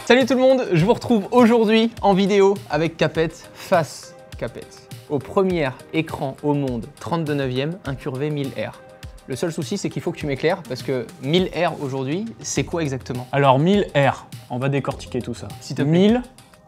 Salut tout le monde, je vous retrouve aujourd'hui en vidéo avec Capet, face Capet, au premier écran au monde 32/9e incurvé 1000R. Le seul souci, c'est qu'il faut que tu m'éclaires parce que 1000R aujourd'hui, c'est quoi exactement? Alors 1000R, on va décortiquer tout ça. S'il te plaît.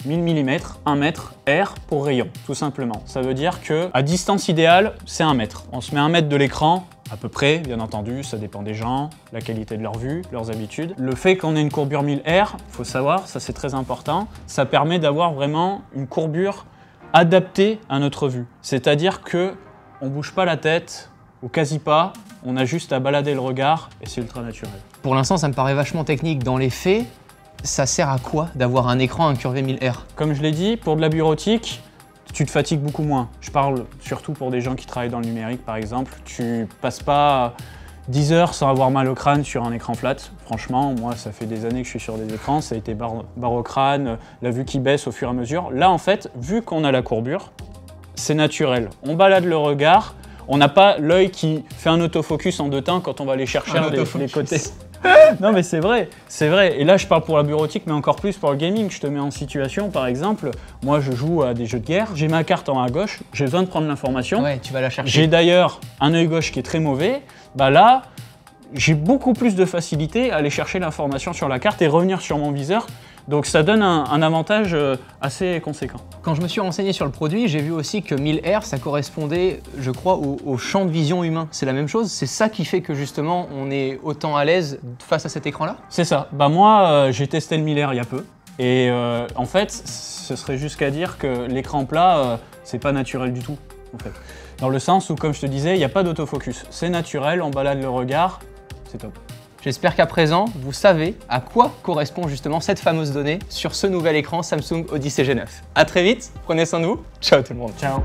1000 mm, 1 mètre, R pour rayon, tout simplement. Ça veut dire que à distance idéale, c'est 1 mètre. On se met 1 mètre de l'écran, à peu près, bien entendu, ça dépend des gens, la qualité de leur vue, leurs habitudes. Le fait qu'on ait une courbure 1000R, il faut savoir, ça c'est très important, ça permet d'avoir vraiment une courbure adaptée à notre vue. C'est-à-dire que on bouge pas la tête, ou quasi pas, on a juste à balader le regard et c'est ultra naturel. Pour l'instant, ça me paraît vachement technique. Dans les faits, ça sert à quoi d'avoir un écran incurvé 1000R? Comme je l'ai dit, pour de la bureautique, tu te fatigues beaucoup moins. Je parle surtout pour des gens qui travaillent dans le numérique, par exemple. Tu passes pas 10 heures sans avoir mal au crâne sur un écran flat. Franchement, moi, ça fait des années que je suis sur des écrans, ça a été barre au crâne, la vue qui baisse au fur et à mesure. Là, en fait, vu qu'on a la courbure, c'est naturel. On balade le regard, on n'a pas l'œil qui fait un autofocus en deux temps quand on va aller chercher les côtés. Non mais c'est vrai, c'est vrai. Et là je parle pour la bureautique mais encore plus pour le gaming. Je te mets en situation par exemple, moi je joue à des jeux de guerre, j'ai ma carte en haut à gauche, j'ai besoin de prendre l'information. Ouais, tu vas la chercher. J'ai d'ailleurs un œil gauche qui est très mauvais, bah là j'ai beaucoup plus de facilité à aller chercher l'information sur la carte et revenir sur mon viseur. Donc ça donne un avantage assez conséquent. Quand je me suis renseigné sur le produit, j'ai vu aussi que 1000R, ça correspondait, je crois, au champ de vision humain. C'est la même chose? C'est ça qui fait que justement, on est autant à l'aise face à cet écran-là? C'est ça. Bah moi, j'ai testé le 1000R il y a peu. Et en fait, ce serait jusqu'à dire que l'écran plat, c'est pas naturel du tout, en fait. Dans le sens où, comme je te disais, il n'y a pas d'autofocus. C'est naturel, on balade le regard, c'est top. J'espère qu'à présent, vous savez à quoi correspond justement cette fameuse donnée sur ce nouvel écran Samsung Odyssey G9. A très vite, prenez soin de vous, ciao tout le monde. Ciao.